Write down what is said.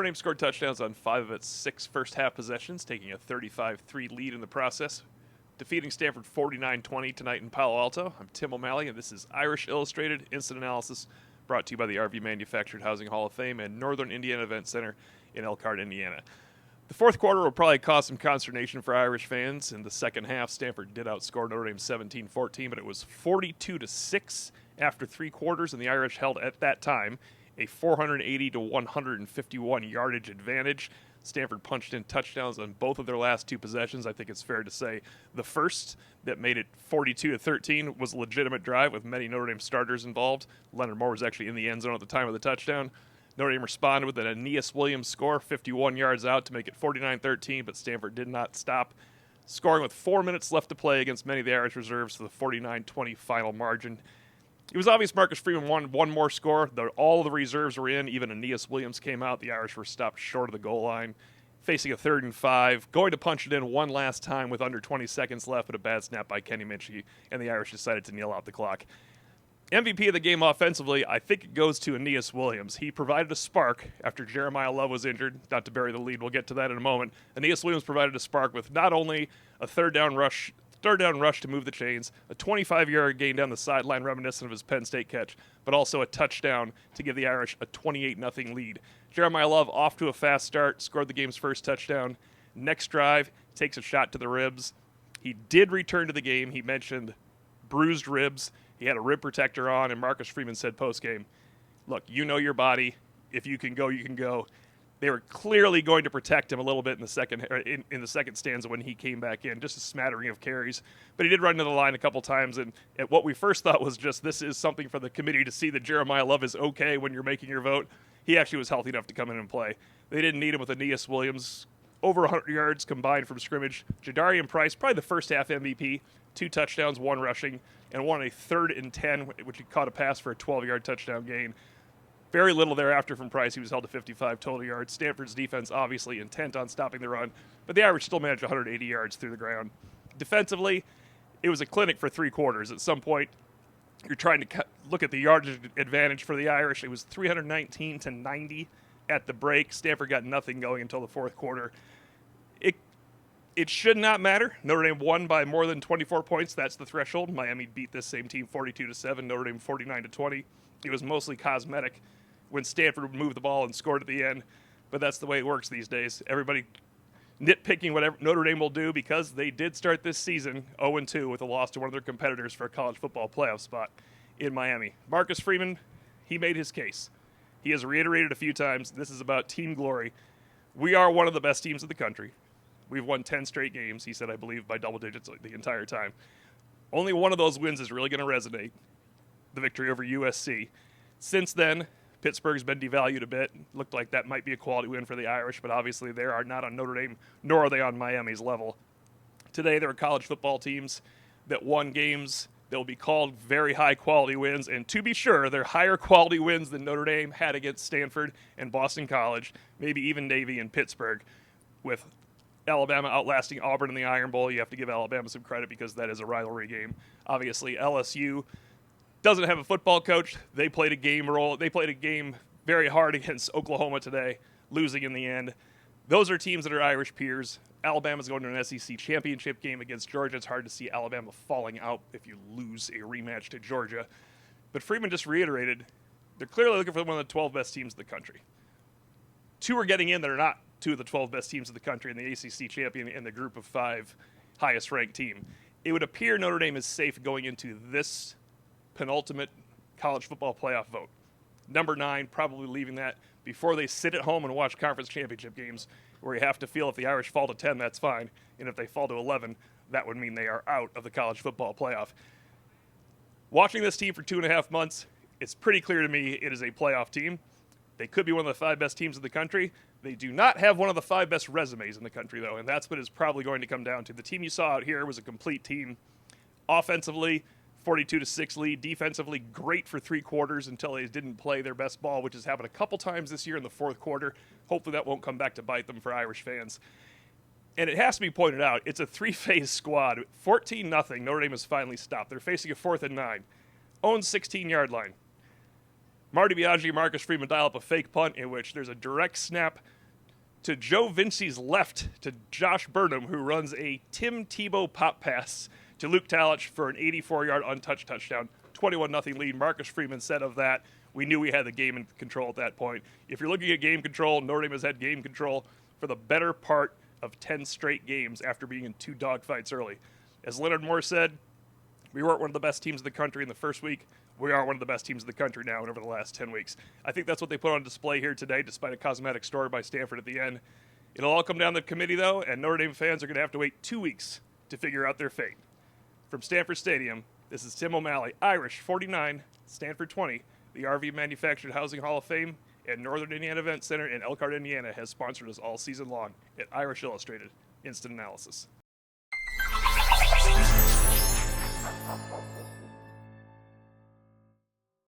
Notre Dame scored touchdowns on 5 of its 6 first-half possessions, taking a 35-3 lead in the process, defeating Stanford 49-20 tonight in Palo Alto. I'm Tim O'Malley, and this is Irish Illustrated Instant Analysis, brought to you by the RV Manufactured Housing Hall of Fame and Northern Indiana Event Center in Elkhart, Indiana. The fourth quarter will probably cause some consternation for Irish fans. In the second half, Stanford did outscore Notre Dame 17-14, but it was 42-6 after 3 quarters, and the Irish held at that time a 480 to 151 yardage advantage. Stanford punched in touchdowns on both of their last 2 possessions. I think it's fair to say the first that made it 42-13 was a legitimate drive with many Notre Dame starters involved. Leonard Moore was actually in the end zone at the time of the touchdown. Notre Dame responded with an Aeneas Williams score, 51 yards out to make it 49-13, but Stanford did not stop, scoring with 4 minutes left to play against many of the Irish reserves to the 49-20 final margin. It was obvious Marcus Freeman wanted one more score. All the reserves were in. Even Aeneas Williams came out. The Irish were stopped short of the goal line, facing a 3rd and 5, going to punch it in one last time with under 20 seconds left, but a bad snap by Kenny Minchie, and the Irish decided to kneel out the clock. MVP of the game offensively, I think it goes to Aeneas Williams. He provided a spark after Jeremiah Love was injured. Not to bury the lead, we'll get to that in a moment. Aeneas Williams provided a spark with not only a third down rush to move the chains, a 25-yard gain down the sideline reminiscent of his Penn State catch, but also a touchdown to give the Irish a 28-0 lead. Jeremiah Love off to a fast start, scored the game's first touchdown. Next drive, takes a shot to the ribs. He did return to the game. He mentioned bruised ribs. He had a rib protector on, and Marcus Freeman said postgame, look, you know your body. If you can go, you can go. They were clearly going to protect him a little bit in the second stanza when he came back in, just a smattering of carries. But he did run to the line a couple times, and at what we first thought was just this is something for the committee to see that Jeremiah Love is okay when you're making your vote. He actually was healthy enough to come in and play. They didn't need him with Aeneas Williams. Over 100 yards combined from scrimmage. Jadarian Price, probably the first half MVP, 2 touchdowns, 1 rushing, and 1 a 3rd and 10, which he caught a pass for a 12-yard touchdown gain. Very little thereafter from Price. He was held to 55 total yards. Stanford's defense obviously intent on stopping the run, but the Irish still managed 180 yards through the ground. Defensively, it was a clinic for 3 quarters. At some point, you're trying to look at the yardage advantage for the Irish. It was 319 to 90 at the break. Stanford got nothing going until the 4th quarter. It should not matter. Notre Dame won by more than 24 points. That's the threshold. Miami beat this same team 42-7. Notre Dame 49-20. It was mostly cosmetic when Stanford would move the ball and scored at the end, but that's the way it works these days. Everybody nitpicking whatever Notre Dame will do because they did start this season 0-2 with a loss to one of their competitors for a college football playoff spot in Miami. Marcus Freeman, he made his case. He has reiterated a few times, this is about team glory. We are one of the best teams in the country. We've won 10 straight games, he said, I believe, by double digits the entire time. Only one of those wins is really going to resonate, the victory over USC. Since then, Pittsburgh's been devalued a bit. Looked like that might be a quality win for the Irish, but obviously they are not on Notre Dame, nor are they on Miami's level. Today, there are college football teams that won games that will be called very high-quality wins, and to be sure, they're higher-quality wins than Notre Dame had against Stanford and Boston College, maybe even Navy and Pittsburgh, with Alabama outlasting Auburn in the Iron Bowl. You have to give Alabama some credit because that is a rivalry game. Obviously, LSU doesn't have a football coach. They played a game very hard against Oklahoma today, losing in the end. Those are teams that are Irish peers. Alabama's going to an SEC championship game against Georgia. It's hard to see Alabama falling out if you lose a rematch to Georgia. But Freeman just reiterated, they're clearly looking for one of the 12 best teams in the country. 2 are getting in that are not 2 of the 12 best teams in the country, and the ACC champion in the group of 5 highest-ranked team. It would appear Notre Dame is safe going into this penultimate college football playoff vote. Number 9, probably leaving that before they sit at home and watch conference championship games where you have to feel if the Irish fall to 10, that's fine, and if they fall to 11, that would mean they are out of the college football playoff. Watching this team for 2.5 months, it's pretty clear to me it is a playoff team. They could be one of the 5 best teams in the country. They do not have one of the 5 best resumes in the country, though, and that's what it's probably going to come down to. The team you saw out here was a complete team. Offensively, 42-6 lead. Defensively, great for 3 quarters until they didn't play their best ball, which has happened a couple times this year in the 4th quarter. Hopefully that won't come back to bite them for Irish fans. And it has to be pointed out, it's a 3-phase squad. 14-0, Notre Dame has finally stopped. They're facing a 4th and 9. Own 16-yard line. Marty Biaggi and Marcus Freeman dial up a fake punt in which there's a direct snap to Joe Vinci's left to Josh Burnham, who runs a Tim Tebow pop pass to Luke Talich for an 84-yard untouched touchdown. 21-0 lead. Marcus Freeman said of that, we knew we had the game in control at that point. If you're looking at game control, Notre Dame has had game control for the better part of 10 straight games after being in 2 dogfights early. As Leonard Moore said, we weren't one of the best teams in the country in the first week. We are one of the best teams in the country now and over the last 10 weeks. I think that's what they put on display here today, despite a cosmetic story by Stanford at the end. It'll all come down to the committee, though, and Notre Dame fans are going to have to wait 2 weeks to figure out their fate. From Stanford Stadium, this is Tim O'Malley, Irish 49, Stanford 20. The RV Manufactured Housing Hall of Fame and Northern Indiana Event Center in Elkhart, Indiana has sponsored us all season long at Irish Illustrated Instant Analysis.